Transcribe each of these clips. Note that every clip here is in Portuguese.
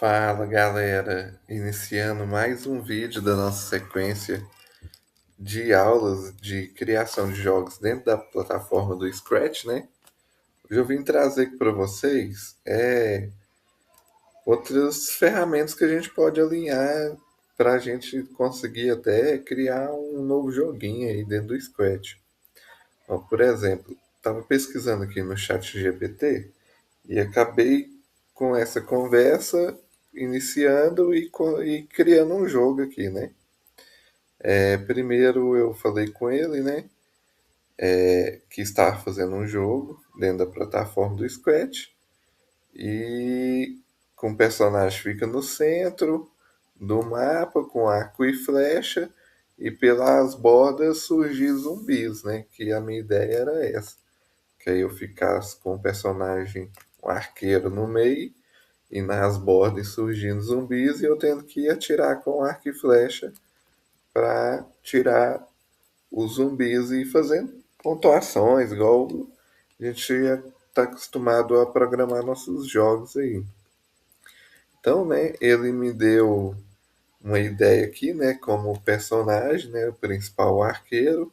Fala galera, iniciando mais um vídeo da nossa sequência de aulas de criação de jogos dentro da plataforma do Scratch, né? Hoje eu vim trazer aqui para vocês outras ferramentas que a gente pode alinhar para a gente conseguir até criar um novo joguinho aí dentro do Scratch. Ó, por exemplo, estava pesquisando aqui no chat GPT e acabei com essa conversa iniciando e criando um jogo aqui, né? Primeiro eu falei com ele, né? Que estava fazendo um jogo dentro da plataforma do Scratch e com o personagem fica no centro do mapa com arco e flecha e pelas bordas surgir zumbis, né? Que a minha ideia era essa, que aí eu ficasse com o personagem, um arqueiro no meio e nas bordas surgindo zumbis e eu tendo que atirar com arco e flecha para tirar os zumbis e fazendo pontuações, igual a gente está acostumado a programar nossos jogos aí. Então, né, ele me deu uma ideia aqui, né, como personagem, né, o principal arqueiro.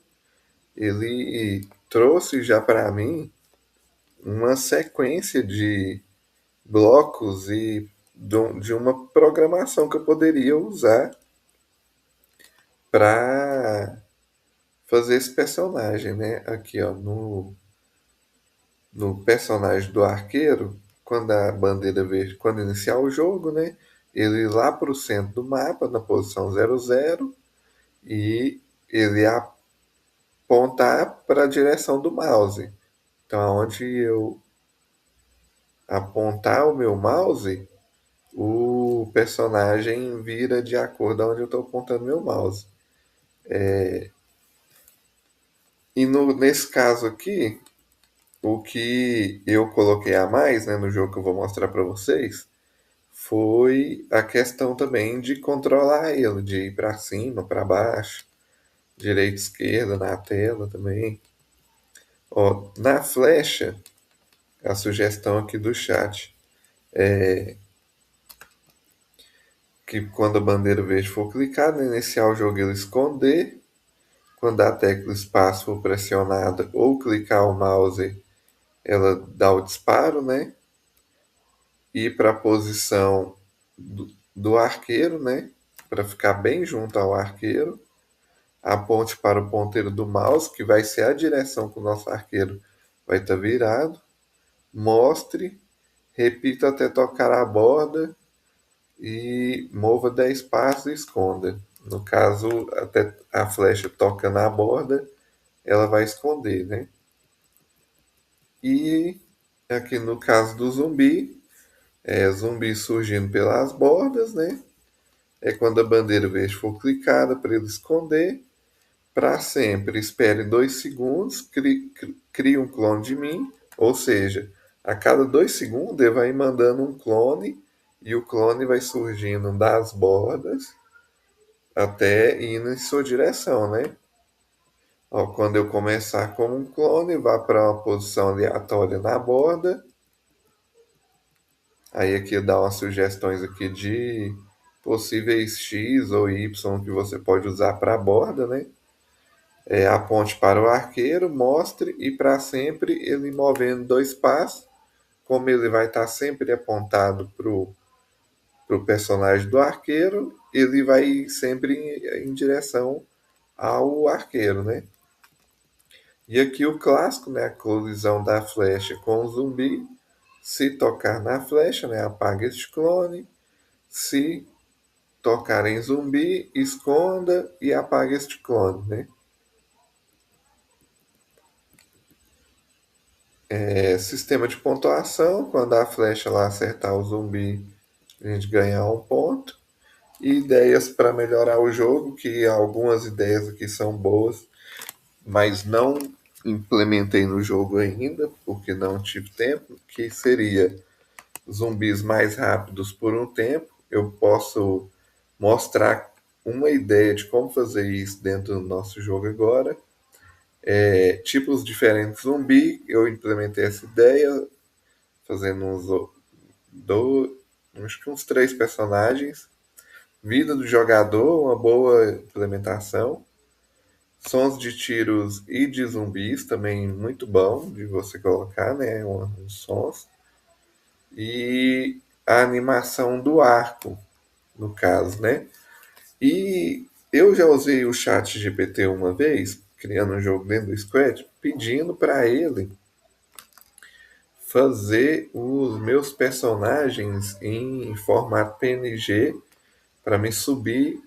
Ele trouxe já para mim uma sequência de blocos e de uma programação que eu poderia usar para fazer esse personagem, né? Aqui, ó, no personagem do arqueiro, quando a bandeira verde, quando iniciar o jogo, né? Ele ir lá para o centro do mapa, na posição 00, e ele apontar para a direção do mouse. Então, aonde eu apontar o meu mouse, o personagem vira de acordo aonde eu estou apontando meu mouse. E nesse caso aqui, o que eu coloquei a mais, né, no jogo que eu vou mostrar para vocês, foi a questão também de controlar ele, de ir para cima, para baixo, direita, esquerda na tela também. Ó, na flecha, a sugestão aqui do chat, que quando a bandeira verde for clicada, iniciar o jogo ele esconder, quando a tecla espaço for pressionada ou clicar o mouse, ela dá o disparo, né? Ir para a posição do arqueiro, né? Para ficar bem junto ao arqueiro. Aponte para o ponteiro do mouse, que vai ser a direção que o nosso arqueiro vai estar virado. Mostre, repita até tocar a borda e mova 10 passos e esconda. No caso, até a flecha toca na borda, ela vai esconder, né? E aqui no caso do zumbi, zumbi surgindo pelas bordas, né? É quando a bandeira verde for clicada para ele esconder. Para sempre, espere 2 segundos, crie um clone de mim, ou seja, a cada 2 segundos ele vai mandando um clone e o clone vai surgindo das bordas até indo em sua direção, né? Ó, quando eu começar como um clone, vá para uma posição aleatória na borda. Aí aqui dá umas sugestões aqui de possíveis X ou Y que você pode usar para a borda, né? Aponte para o arqueiro, mostre e para sempre ele movendo 2 passos, como ele vai estar sempre apontado para o personagem do arqueiro, ele vai sempre em direção ao arqueiro, né? E aqui o clássico, né? A colisão da flecha com o zumbi. Se tocar na flecha, né? Apaga este clone. Se tocar em zumbi, esconda e apaga este clone, né? Sistema de pontuação, quando a flecha lá acertar o zumbi, a gente ganha um ponto. E ideias para melhorar o jogo, que algumas ideias aqui são boas, mas não implementei no jogo ainda, porque não tive tempo, que seria zumbis mais rápidos por um tempo. Eu posso mostrar uma ideia de como fazer isso dentro do nosso jogo agora. Tipos diferentes de zumbi, eu implementei essa ideia, fazendo acho que uns 3 personagens, vida do jogador, uma boa implementação, sons de tiros e de zumbis também muito bom de você colocar, né, uns sons, e a animação do arco, no caso, né? E eu já usei o chat GPT uma vez, criando um jogo dentro do Scratch, pedindo para ele fazer os meus personagens em formato PNG para me subir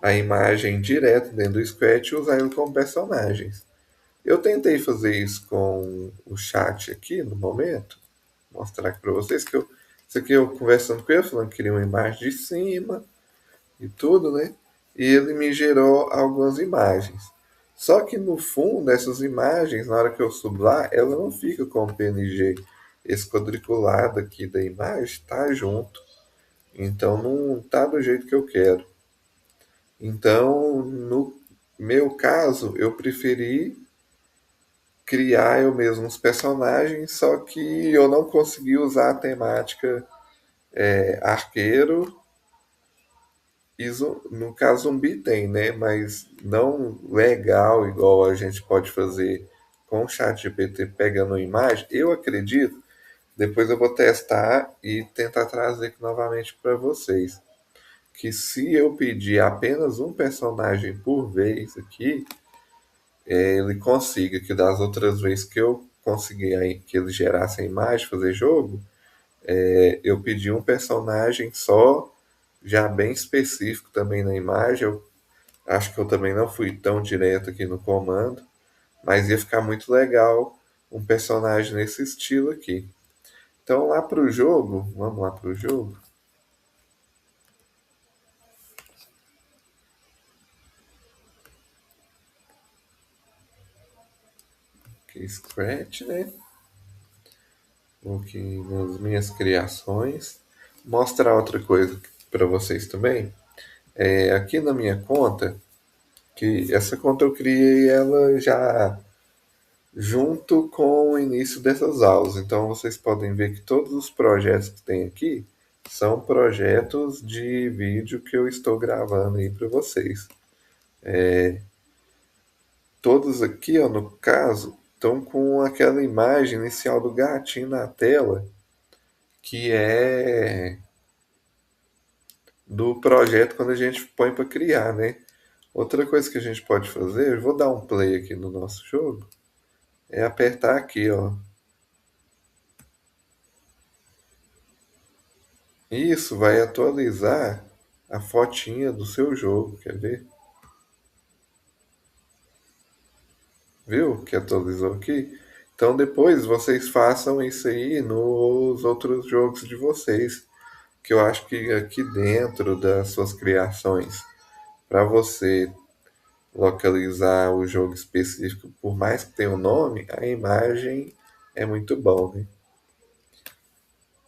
a imagem direto dentro do Scratch e usar ele como personagens. Eu tentei fazer isso com o chat aqui no momento, mostrar aqui para vocês que isso aqui eu conversando com ele, falando que queria uma imagem de cima e tudo, né? E ele me gerou algumas imagens. Só que no fundo, essas imagens, na hora que eu subo lá, ela não fica como PNG. Esse quadriculado aqui da imagem está junto. Então não tá do jeito que eu quero. Então, no meu caso, eu preferi criar eu mesmo os personagens, só que eu não consegui usar a temática arqueiro e no caso zumbi tem, né? Mas não legal igual a gente pode fazer com o chat GPT pegando uma imagem. Eu acredito, depois eu vou testar e tentar trazer aqui novamente para vocês. Que se eu pedir apenas um personagem por vez aqui, ele consiga, que das outras vezes que eu consegui aí, que ele gerasse a imagem, fazer jogo, eu pedi um personagem só, já bem específico também na imagem. Eu acho que eu também não fui tão direto aqui no comando, mas ia ficar muito legal um personagem nesse estilo aqui. Então lá para o jogo, vamos lá para o jogo, que Scratch, né? Vou aqui nas minhas criações. Mostrar outra coisa para vocês também. Aqui na minha conta, que essa conta eu criei ela já junto com o início dessas aulas. Então vocês podem ver que todos os projetos que tem aqui são projetos de vídeo que eu estou gravando aí para vocês. Todos aqui, ó, no caso, estão com aquela imagem inicial do gatinho na tela, que é do projeto quando a gente põe para criar, né? Outra coisa que a gente pode fazer, eu vou dar um play aqui no nosso jogo, é apertar aqui, ó. Isso vai atualizar a fotinha do seu jogo, quer ver? Viu que atualizou aqui? Então depois vocês façam isso aí nos outros jogos de vocês, que eu acho que aqui dentro das suas criações, para você localizar o jogo específico, por mais que tenha um nome, a imagem é muito bom, né?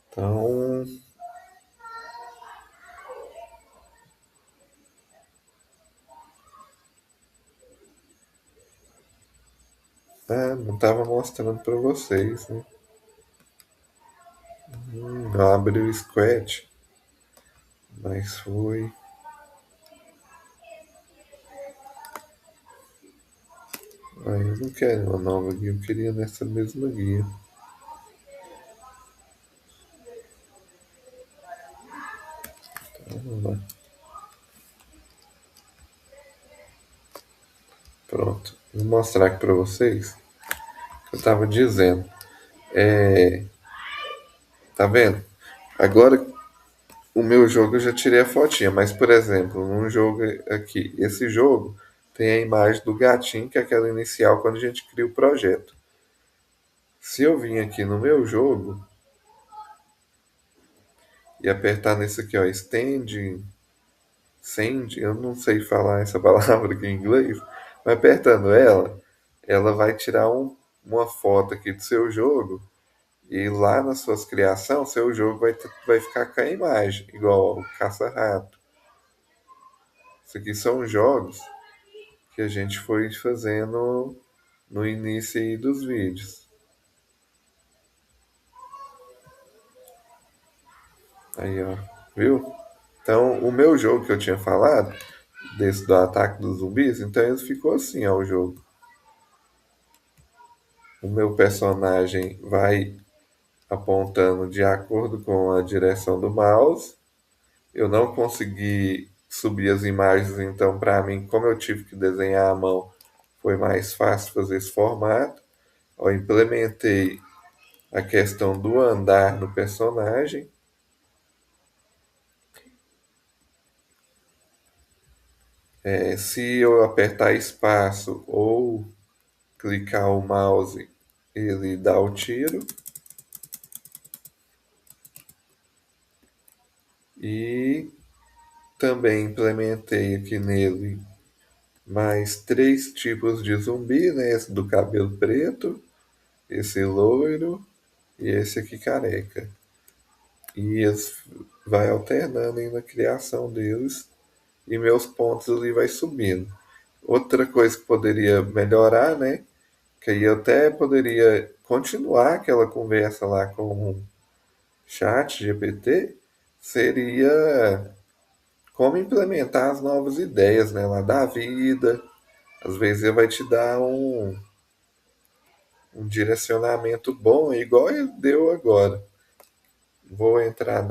Então, não estava mostrando para vocês, né? Abre o Scratch, mas foi. Ah, eu não quero uma nova guia, eu queria nessa mesma guia. Vamos lá. Pronto. Vou mostrar aqui para vocês o que eu estava dizendo. Tá vendo? Agora o meu jogo eu já tirei a fotinha, mas por exemplo, num jogo aqui, esse jogo tem a imagem do gatinho, que é aquela inicial quando a gente cria o projeto. Se eu vim aqui no meu jogo e apertar nesse aqui, ó, send, eu não sei falar essa palavra aqui em inglês, mas apertando ela, ela vai tirar uma foto aqui do seu jogo e lá nas suas criações, seu jogo vai ficar com a imagem, igual o caça-rato. Isso aqui são jogos que a gente foi fazendo no início aí dos vídeos. Aí, ó, viu? Então, o meu jogo que eu tinha falado, desse do ataque dos zumbis, então ele ficou assim, ó, o jogo. O meu personagem vai apontando de acordo com a direção do mouse. Eu não consegui subir as imagens, então para mim, como eu tive que desenhar à mão, foi mais fácil fazer esse formato. Eu implementei a questão do andar no personagem. Se eu apertar espaço ou clicar o mouse, ele dá o tiro. E também implementei aqui nele mais três tipos de zumbi, né? Esse do cabelo preto, esse loiro e esse aqui careca. E eles vai alternando aí na criação deles e meus pontos ali vai subindo. Outra coisa que poderia melhorar, né? Que aí eu até poderia continuar aquela conversa lá com o chat GPT, seria como implementar as novas ideias, né, lá da vida. Às vezes ele vai te dar um direcionamento bom, igual ele deu agora. Vou entrar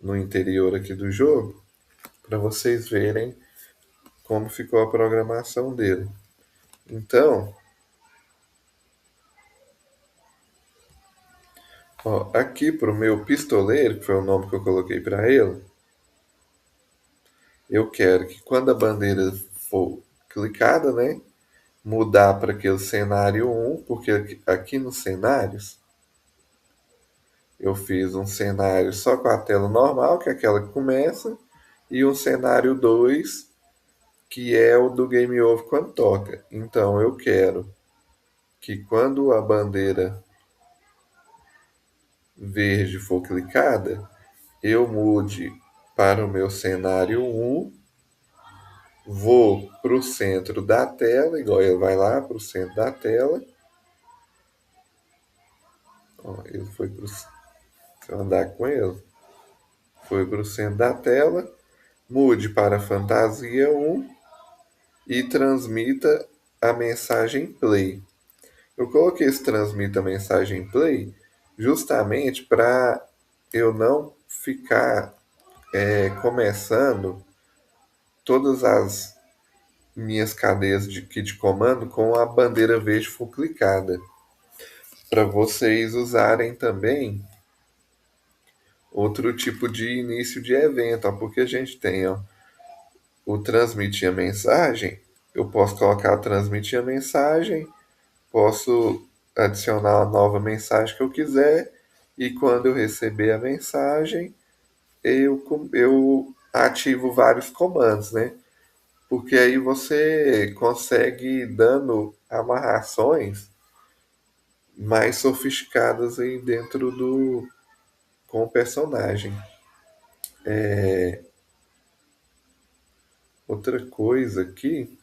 no interior aqui do jogo para vocês verem como ficou a programação dele. Então, ó, aqui para o meu pistoleiro, que foi o nome que eu coloquei para ele, eu quero que quando a bandeira for clicada, né, mudar para aquele cenário 1, porque aqui nos cenários eu fiz um cenário só com a tela normal, que é aquela que começa, e um cenário 2, que é o do Game Over quando toca. Então eu quero que quando a bandeira verde for clicada, eu mude para o meu cenário 1, vou para o centro da tela, igual ele vai lá para o centro da tela. Ó, ele foi para o. Se eu andar com ele, foi para o centro da tela. Mude para Fantasia 1 e transmita a mensagem play. Eu coloquei esse transmita a mensagem play justamente para eu não ficar começando todas as minhas cadeias de comando com a bandeira verde for clicada. Para vocês usarem também outro tipo de início de evento, ó, porque a gente tem ó, o transmitir a mensagem, eu posso colocar transmitir a mensagem, posso adicionar a nova mensagem que eu quiser e quando eu receber a mensagem, eu ativo vários comandos, né? Porque aí você consegue ir dando amarrações mais sofisticadas aí dentro do com o personagem. Outra coisa aqui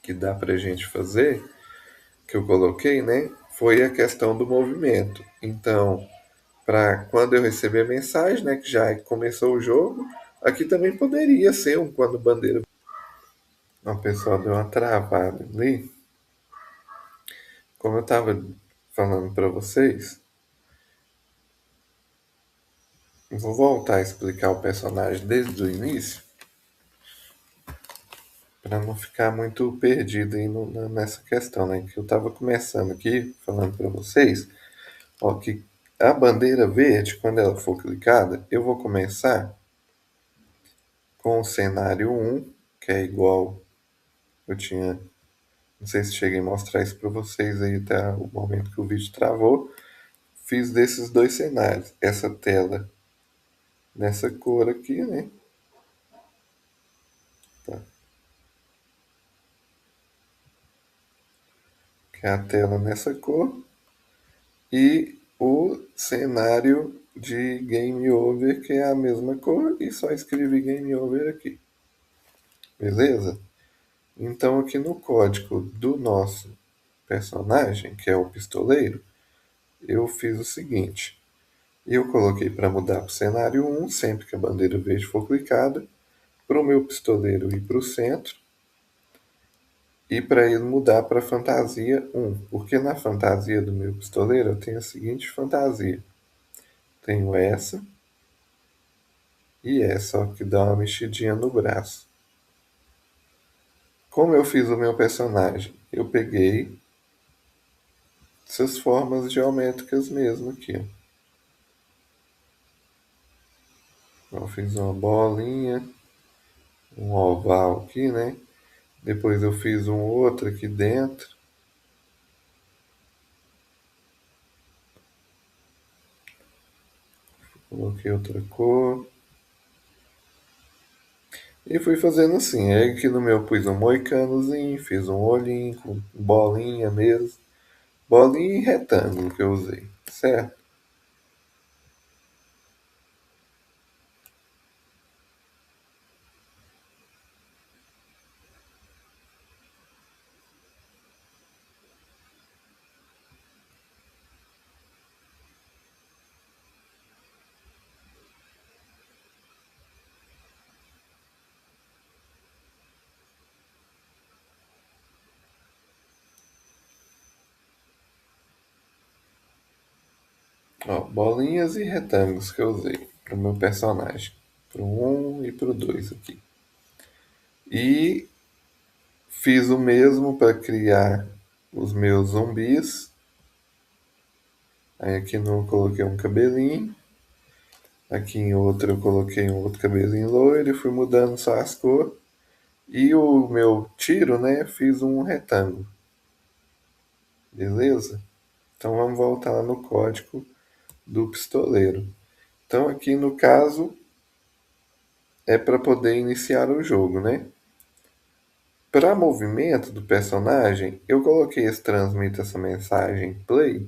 que dá pra gente fazer, que eu coloquei, né, foi a questão do movimento. Então, para quando eu receber a mensagem, né, que já começou o jogo, aqui também poderia ser um quando bandeira. O pessoal deu uma travada ali. Como eu estava falando para vocês, vou voltar a explicar o personagem desde o início, para não ficar muito perdido aí nessa questão, né? Que eu estava começando aqui falando para vocês, ó, que a bandeira verde, quando ela for clicada, eu vou começar com o cenário 1, que é igual eu tinha. Não sei se cheguei a mostrar isso para vocês aí até o momento que o vídeo travou. Fiz desses dois cenários. Essa tela nessa cor aqui, né? Tá. Que é a tela nessa cor. E o cenário de Game Over, que é a mesma cor, e só escrevi Game Over aqui. Beleza? Então aqui no código do nosso personagem, que é o pistoleiro, eu fiz o seguinte. Eu coloquei para mudar para o cenário 1, sempre que a bandeira verde for clicada, para o meu pistoleiro ir para o centro e para ele mudar para fantasia 1. Porque na fantasia do meu pistoleiro eu tenho a seguinte fantasia. Tenho essa e essa, ó, que dá uma mexidinha no braço. Como eu fiz o meu personagem? Eu peguei essas formas geométricas mesmo aqui, ó. Eu fiz uma bolinha, um oval aqui, né? Depois eu fiz um outro aqui dentro. Coloquei outra cor. E fui fazendo assim. Aí aqui no meu pus um moicanozinho, fiz um olhinho com bolinha mesmo. Bolinha e retângulo que eu usei, certo? Ó, bolinhas e retângulos que eu usei pro meu personagem. Pro um e pro 2 aqui. E fiz o mesmo para criar os meus zumbis. Aí aqui no eu coloquei um cabelinho. Aqui em outro eu coloquei um outro cabelinho loiro e fui mudando só as cores. E o meu tiro, né, fiz um retângulo. Beleza? Então vamos voltar lá no código do pistoleiro. Então aqui no caso é para poder iniciar o jogo, né? Para movimento do personagem, eu coloquei esse transmita essa mensagem play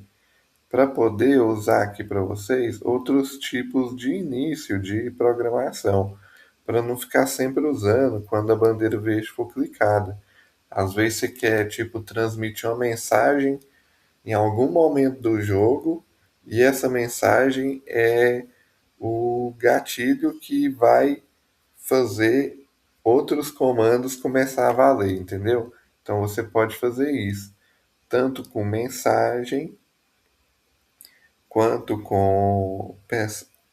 para poder usar aqui para vocês outros tipos de início de programação, para não ficar sempre usando quando a bandeira verde for clicada. Às vezes você quer tipo transmitir uma mensagem em algum momento do jogo e essa mensagem é o gatilho que vai fazer outros comandos começar a valer, entendeu? Então você pode fazer isso tanto com mensagem quanto com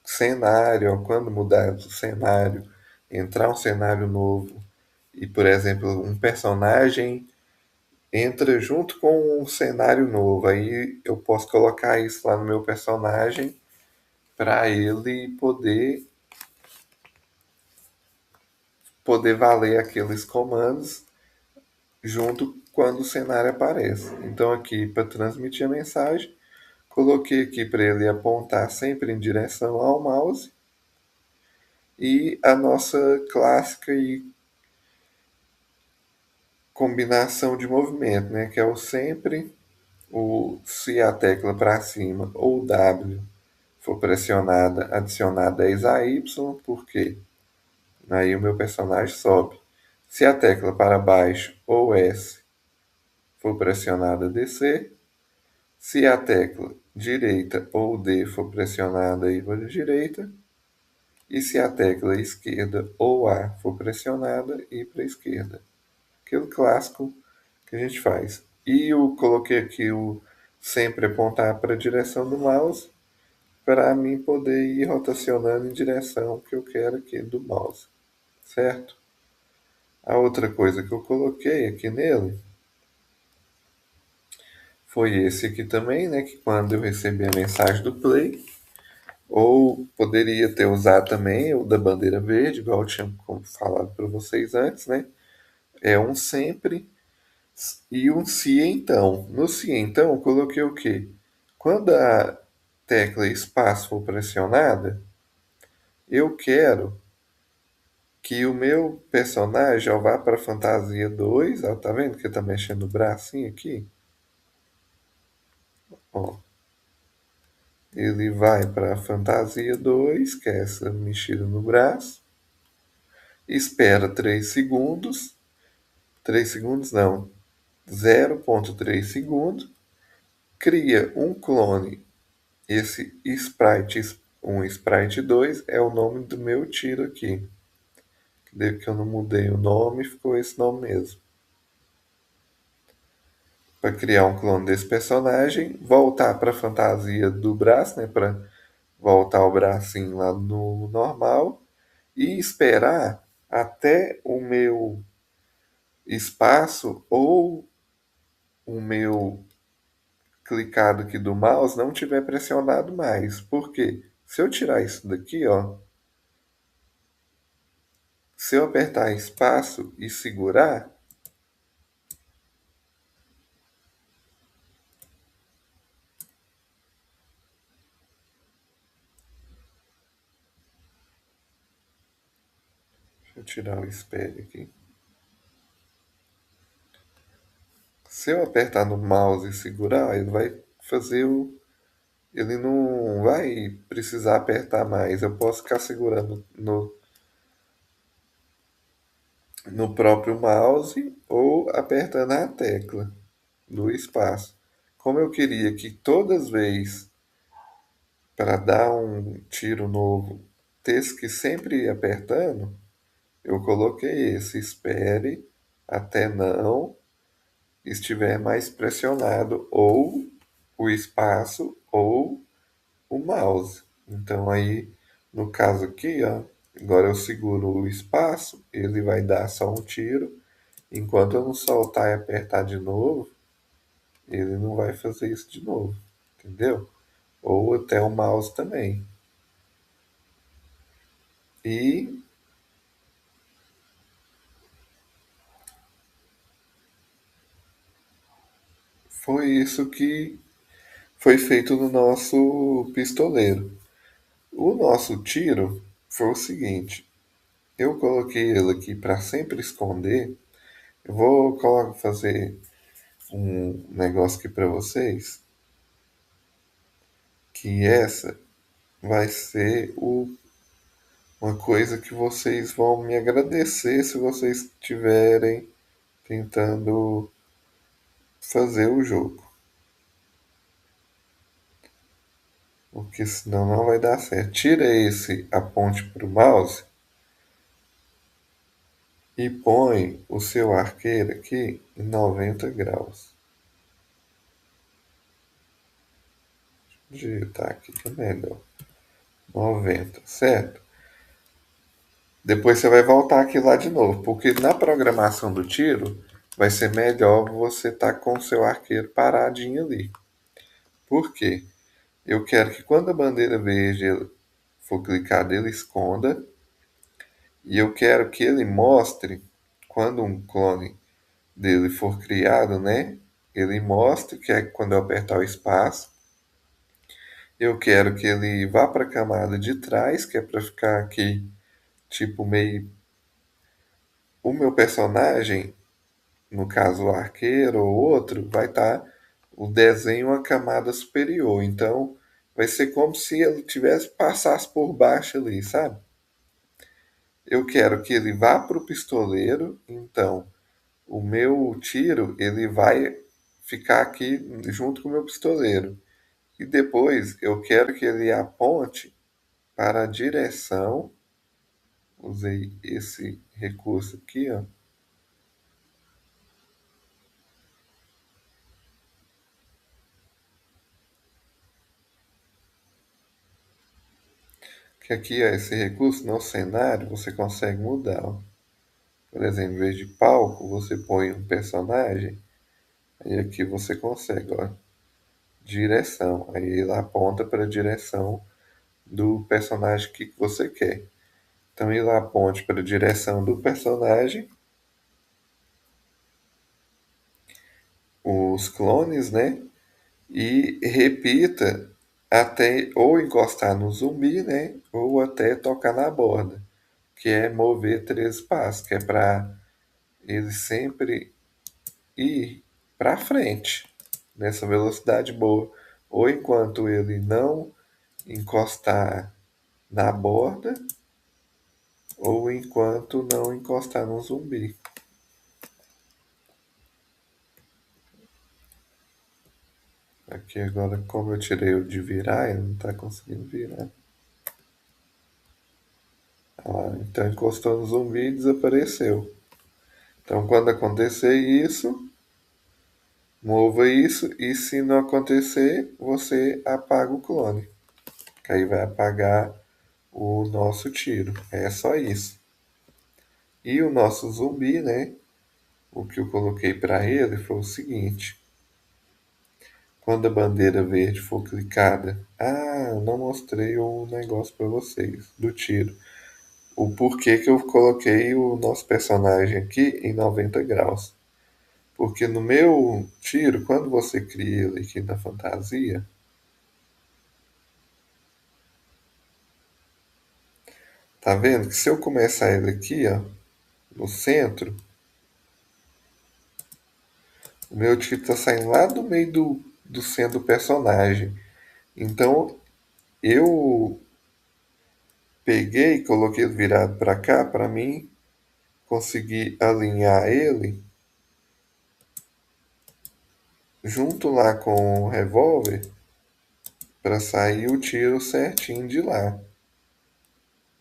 cenário, quando mudar o cenário, entrar um cenário novo e, por exemplo, um personagem entra junto com um cenário novo. Aí eu posso colocar isso lá no meu personagem para ele poder valer aqueles comandos junto quando o cenário aparece. Então aqui para transmitir a mensagem, coloquei aqui para ele apontar sempre em direção ao mouse e a nossa clássica e combinação de movimento, né, que é o sempre o se a tecla para cima ou W for pressionada, adicionar 10 a Y, porque aí o meu personagem sobe. Se a tecla para baixo ou S for pressionada, descer. Se a tecla direita ou D for pressionada, ir para a direita. E se a tecla esquerda ou A for pressionada, ir para a esquerda. Aquele clássico que a gente faz. E eu coloquei aqui o sempre apontar para a direção do mouse, para mim poder ir rotacionando em direção que eu quero aqui do mouse, certo? A outra coisa que eu coloquei aqui nele foi esse aqui também, né? Que quando eu recebi a mensagem do play, ou poderia ter usado também o da bandeira verde, igual eu tinha falado para vocês antes, né? É um sempre e um se então. No se então, eu coloquei o quê? Quando a tecla espaço for pressionada, eu quero que o meu personagem ó, vá para a fantasia 2, ó, tá vendo que tá mexendo o bracinho aqui? Ó, ele vai para a fantasia 2, que é essa mexida no braço, espera 3 segundos, 3 segundos não, 0,3 segundos, cria um clone Esse Sprite, um Sprite 2 é o nome do meu tiro aqui. Desde que eu não mudei o nome, ficou esse nome mesmo. Para criar um clone desse personagem, voltar para a fantasia do braço, né, para voltar o bracinho lá no normal e esperar até o meu espaço ou o meu clicado aqui do mouse não tiver pressionado mais. Por quê? Se eu tirar isso daqui, ó, se eu apertar espaço e segurar, deixa eu tirar o espelho aqui. Se eu apertar no mouse e segurar, ele vai fazer o. Ele não vai precisar apertar mais. Eu posso ficar segurando no próprio mouse ou apertando a tecla do espaço. Como eu queria que todas as vezes para dar um tiro novo ter que sempre ir apertando, eu coloquei esse espere até não estiver mais pressionado ou o espaço ou o mouse. Então aí, no caso aqui, ó, agora eu seguro o espaço, ele vai dar só um tiro. Enquanto eu não soltar e apertar de novo, ele não vai fazer isso de novo, entendeu? Ou até o mouse também. E foi isso que foi feito no nosso pistoleiro. O nosso tiro foi o seguinte: eu coloquei ele aqui para sempre esconder. Eu vou fazer um negócio aqui para vocês, que essa vai ser uma coisa que vocês vão me agradecer se vocês estiverem tentando fazer o jogo, porque senão não vai dar certo. Tira esse aponte para o mouse e põe o seu arqueiro aqui em 90 graus. Digitar aqui que é melhor. 90, certo? Depois você vai voltar aqui lá de novo, porque na programação do tiro vai ser melhor você estar com o seu arqueiro paradinho ali. Por quê? Eu quero que quando a bandeira verde for clicada, ele esconda. E eu quero que ele mostre, quando um clone dele for criado, né? Ele mostre que é quando eu apertar o espaço. Eu quero que ele vá para a camada de trás, que é para ficar aqui, tipo, meio. O meu personagem, no caso o arqueiro ou outro, vai estar o desenho a camada superior. Então, vai ser como se ele tivesse passasse por baixo ali, sabe? Eu quero que ele vá para o pistoleiro, então o meu tiro ele vai ficar aqui junto com o meu pistoleiro. E depois eu quero que ele aponte para a direção. Usei esse recurso aqui, ó. Que aqui, ó, esse recurso no cenário você consegue mudar, ó. Por exemplo, em vez de palco, você põe um personagem. Aí aqui você consegue, ó, direção. Aí ele aponta para a direção do personagem que você quer. Então ele aponte para a direção do personagem, os clones, né? E repita até ou encostar no zumbi, né? Ou até tocar na borda, que é mover 3 passos, que é para ele sempre ir para frente nessa velocidade boa. Ou enquanto ele não encostar na borda, ou enquanto não encostar no zumbi. Aqui agora, como eu tirei o de virar, ele não está conseguindo virar. Ah, então encostou no zumbi e desapareceu. Então quando acontecer isso, mova isso e se não acontecer, você apaga o clone. Que aí vai apagar o nosso tiro. É só isso. E o nosso zumbi, né? O que eu coloquei para ele foi o seguinte: quando a bandeira verde for clicada, eu não mostrei o negócio para vocês do tiro. O porquê que eu coloquei o nosso personagem aqui em 90 graus. Porque no meu tiro, quando você cria ele aqui na fantasia, tá vendo que se eu começar ele aqui, ó, no centro, o meu tiro tá saindo lá do meio do centro do personagem. Então eu peguei e coloquei ele virado para cá para mim conseguir alinhar ele junto lá com o revólver para sair o tiro certinho de lá,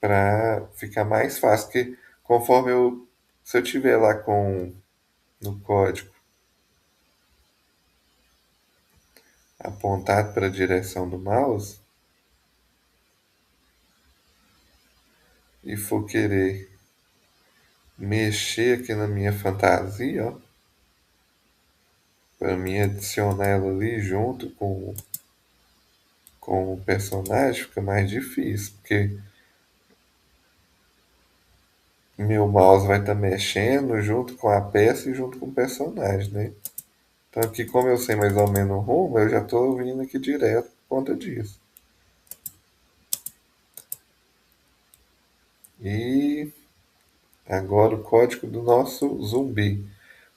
para ficar mais fácil, porque conforme se eu tiver lá com no código apontado para a direção do mouse e for querer mexer aqui na minha fantasia, ó, para mim adicionar ela ali junto com o personagem, fica mais difícil, porque meu mouse vai estar mexendo junto com a peça e junto com o personagem, né? Então aqui, como eu sei mais ou menos o rumo, eu já estou vindo aqui direto por conta disso. E agora o código do nosso zumbi.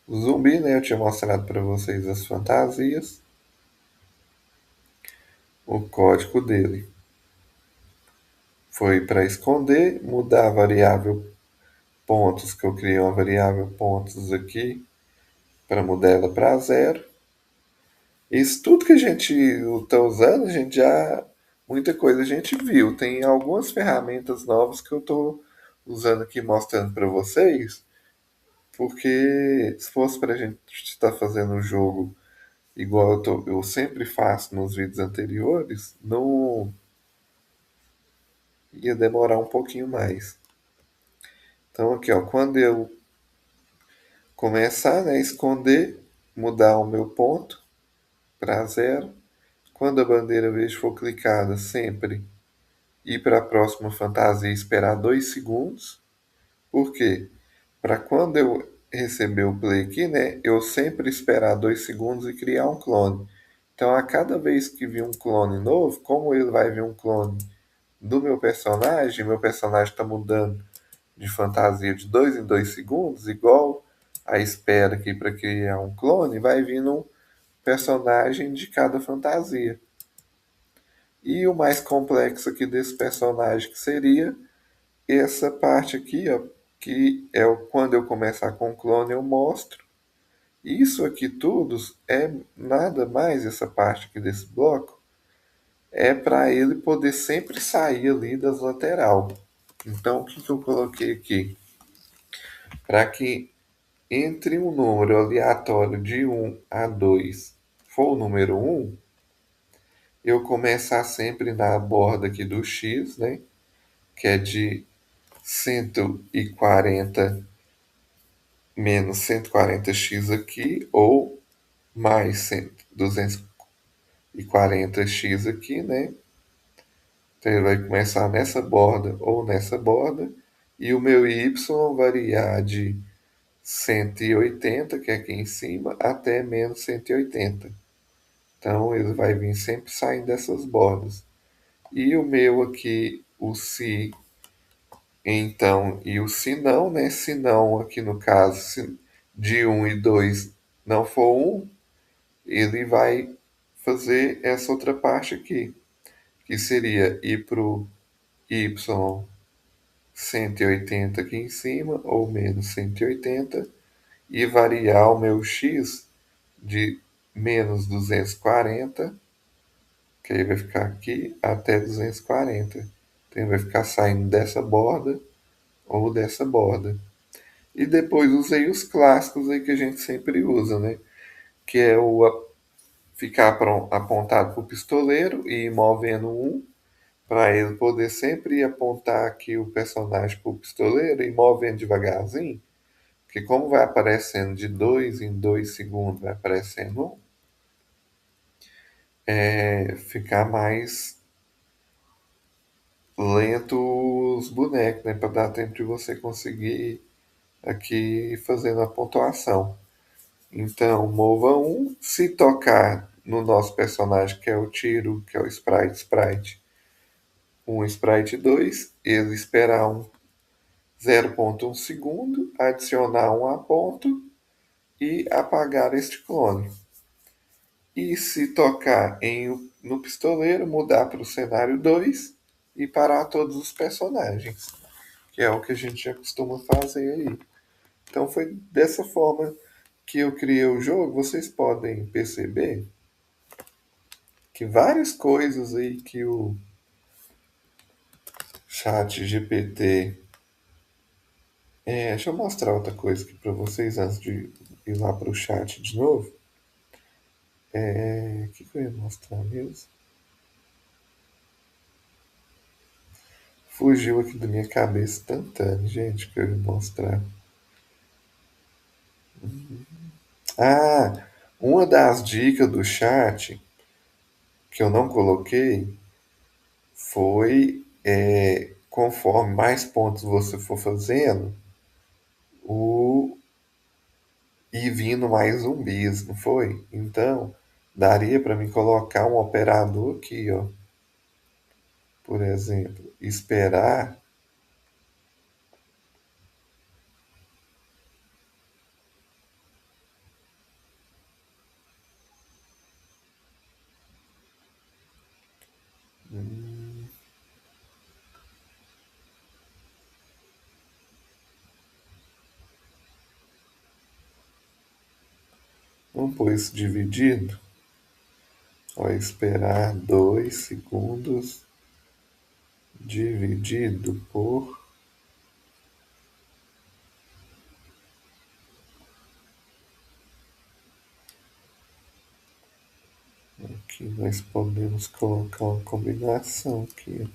O zumbi, né, eu tinha mostrado para vocês as fantasias. O código dele foi para esconder, mudar a variável pontos, que eu criei uma variável pontos aqui para mudar ela para zero. Isso tudo que a gente está usando, a gente já. Muita coisa a gente viu. Tem algumas ferramentas novas que eu estou usando aqui mostrando para vocês, porque se fosse para a gente estar fazendo o jogo igual eu sempre faço nos vídeos anteriores, não ia demorar um pouquinho mais. Então aqui, ó, quando eu começar, né, a esconder, mudar o meu ponto para zero. Quando a bandeira verde for clicada, sempre ir para a próxima fantasia e esperar 2 segundos. Por quê? Para quando eu receber o play aqui, né, eu sempre esperar 2 segundos e criar um clone. Então, a cada vez que vir um clone novo, como ele vai vir um clone do meu personagem está mudando de fantasia de 2 em 2 segundos, igual a espera aqui para criar um clone, vai vindo um personagem de cada fantasia. E o mais complexo aqui desse personagem que seria essa parte aqui, ó, que é quando eu começar com o clone eu mostro. Isso aqui tudo é nada mais, essa parte aqui desse bloco, é para ele poder sempre sair ali das lateral. Então, o que, que eu coloquei aqui? Para que entre um número aleatório de 1 a 2 for o número 1, eu começar sempre na borda aqui do X, né? Que é de 140 menos 140x aqui, ou mais 240x aqui, né? Então ele vai começar nessa borda ou nessa borda, e o meu y variar de 180, que é aqui em cima, até menos 180. Então ele vai vir sempre saindo dessas bordas. E o meu aqui, o si, então, e o se não, né? Se não, aqui no caso, se de 1 e 2 não for 1, ele vai fazer essa outra parte aqui, que seria ir para o y 180 aqui em cima, ou menos 180, e variar o meu x de menos 240, que aí vai ficar aqui até 240. Então vai ficar saindo dessa borda ou dessa borda. E depois usei os clássicos aí que a gente sempre usa, né? Que é o ficar apontado para o pistoleiro e ir movendo um, para ele poder sempre apontar aqui o personagem para o pistoleiro e movendo devagarzinho. Porque como vai aparecendo de 2 em 2 segundos, vai aparecendo um, ficar mais lento os bonecos, né? Para dar tempo de você conseguir aqui fazendo a pontuação. Então, mova um. Se tocar no nosso personagem, que é o tiro, que é o sprite, um sprite 2, ele esperar 0,1 segundo, adicionar um a ponto e apagar este clone. E se tocar no pistoleiro, mudar para o cenário 2 e parar todos os personagens, que é o que a gente já costuma fazer aí. Então foi dessa forma que eu criei o jogo. Vocês podem perceber que várias coisas aí que o chat GPT... deixa eu mostrar outra coisa aqui para vocês antes de ir lá para o chat de novo. O que eu ia mostrar mesmo? Fugiu aqui da minha cabeça instantâneo, gente, que eu ia mostrar. Ah, uma das dicas do chat que eu não coloquei foi, conforme mais pontos você for fazendo, o ir vindo mais zumbis, não foi? Então, daria para mim colocar um operador aqui, ó. Por exemplo, esperar. Vamos pôr isso dividido. Ó, esperar 2 segundos dividido por... Aqui nós podemos colocar uma combinação aqui.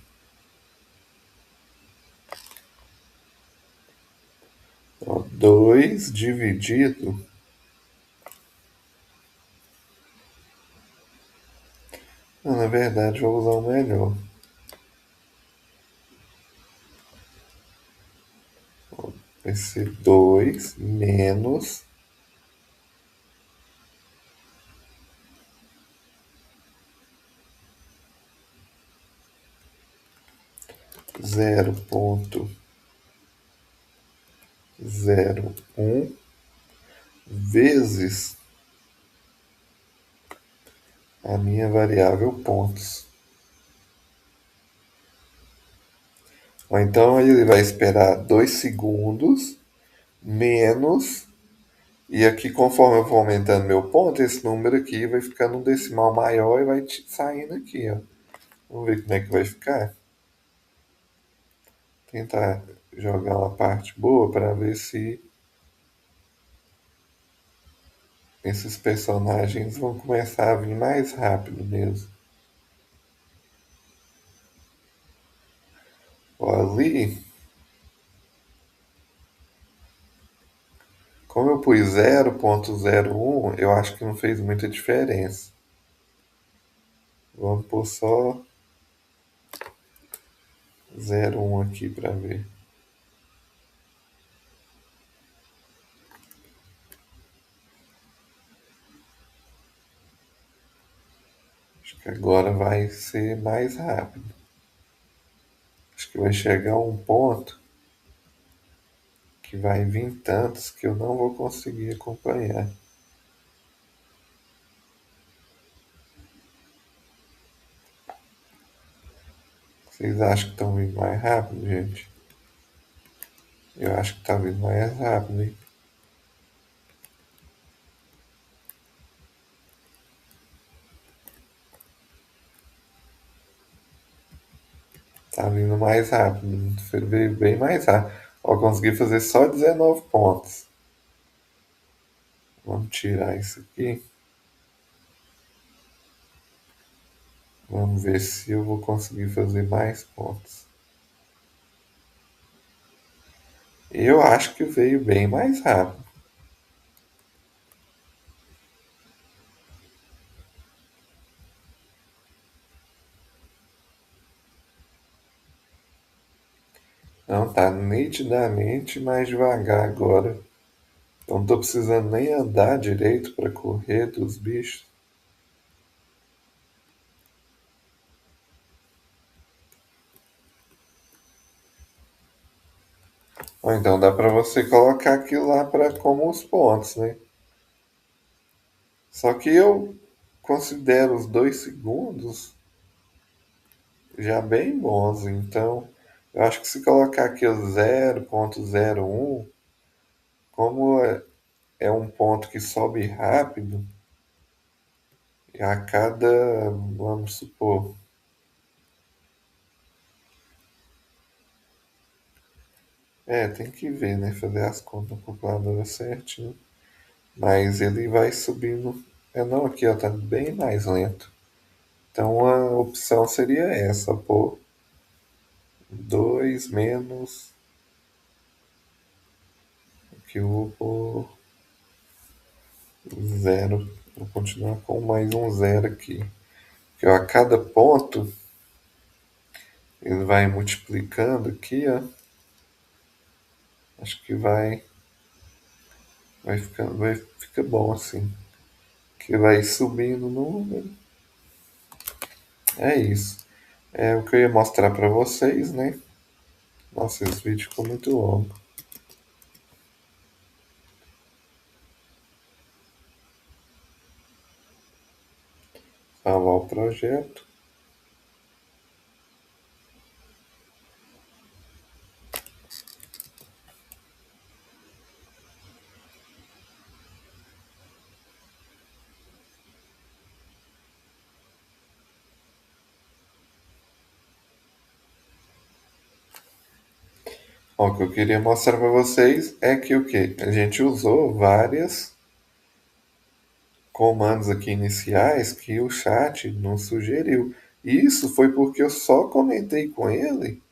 Ó, 2 dividido... Não, na verdade, vou usar o melhor. Ó, vai ser 2 menos 0,01 vezes a minha variável pontos. Ou então ele vai esperar 2 segundos menos, e aqui conforme eu vou aumentando meu ponto, esse número aqui vai ficando um decimal maior e vai saindo aqui, ó. Vamos ver como é que vai ficar. Tentar jogar uma parte boa para ver se esses personagens vão começar a vir mais rápido mesmo. Ó, ali, como eu pus 0,01, eu acho que não fez muita diferença. Vamos pôr só 0,1 aqui para ver. Acho que agora vai ser mais rápido. Acho que vai chegar um ponto que vai vir tantos que eu não vou conseguir acompanhar. Vocês acham que estão vindo mais rápido, gente? Eu acho que está vindo mais rápido, hein? Tá vindo mais rápido. Veio bem mais rápido. Ó, consegui fazer só 19 pontos. Vamos tirar isso aqui. Vamos ver se eu vou conseguir fazer mais pontos. Eu acho que veio bem mais rápido. Não, tá nitidamente mais devagar agora. Eu não tô precisando nem andar direito para correr dos bichos. Ou então dá para você colocar aquilo lá para como os pontos, né? Só que eu considero os 2 segundos já bem bons. Então, eu acho que se colocar aqui o 0,01, como é um ponto que sobe rápido, e a cada, vamos supor, tem que ver, né? Fazer as contas na calculadora certinho. Mas ele vai subindo. Não, aqui ó, tá bem mais lento. Então a opção seria essa, pô. 2 menos. Aqui eu vou pôr 0. Vou continuar com mais um 0 aqui. Que ó, a cada ponto ele vai multiplicando aqui, ó. Acho que vai ficar bom assim. Que vai subindo o número. É isso. É o que eu ia mostrar para vocês, né? Nossa, esse vídeo ficou muito longo. Salvar o projeto. Ó, o que eu queria mostrar para vocês é que o que? A gente usou vários comandos aqui iniciais que o chat nos sugeriu. Isso foi porque eu só comentei com ele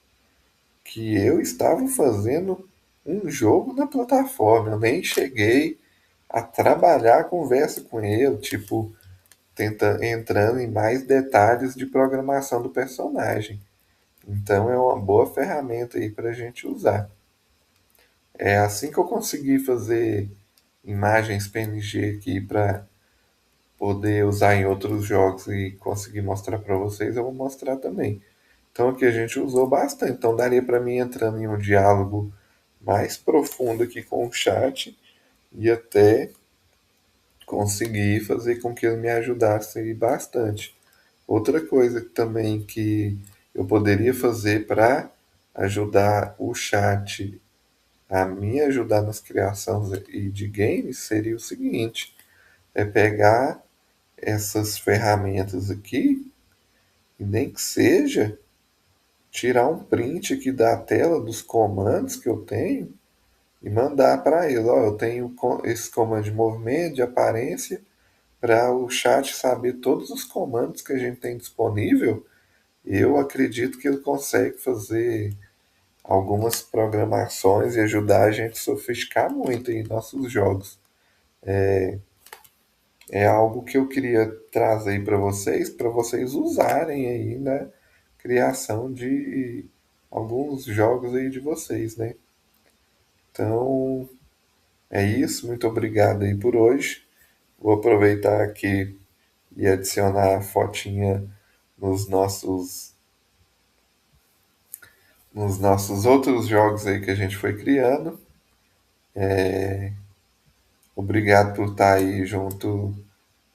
que eu estava fazendo um jogo na plataforma. Eu nem cheguei a trabalhar a conversa com ele, tipo, entrando em mais detalhes de programação do personagem. Então é uma boa ferramenta aí para a gente usar. É assim que eu consegui fazer imagens PNG aqui para poder usar em outros jogos e conseguir mostrar para vocês, eu vou mostrar também. Então aqui a gente usou bastante, então daria para mim entrando em um diálogo mais profundo aqui com o chat e até conseguir fazer com que ele me ajudasse bastante. Outra coisa também que eu poderia fazer para ajudar o chat a me ajudar nas criações e de games seria o seguinte: é pegar essas ferramentas aqui e nem que seja tirar um print aqui da tela dos comandos que eu tenho e mandar para ele. Ó, eu tenho esse comando de movimento, de aparência, para o chat saber todos os comandos que a gente tem disponível. Eu acredito que ele consegue fazer algumas programações e ajudar a gente a sofisticar muito em nossos jogos. É algo que eu queria trazer para vocês usarem aí na criação de alguns jogos aí de vocês, né? Então, é isso. Muito obrigado aí por hoje. Vou aproveitar aqui e adicionar a fotinha nos nossos nos nossos outros jogos aí que a gente foi criando. Obrigado por estar aí junto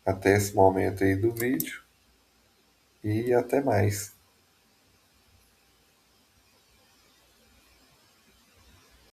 até esse momento aí do vídeo e até mais.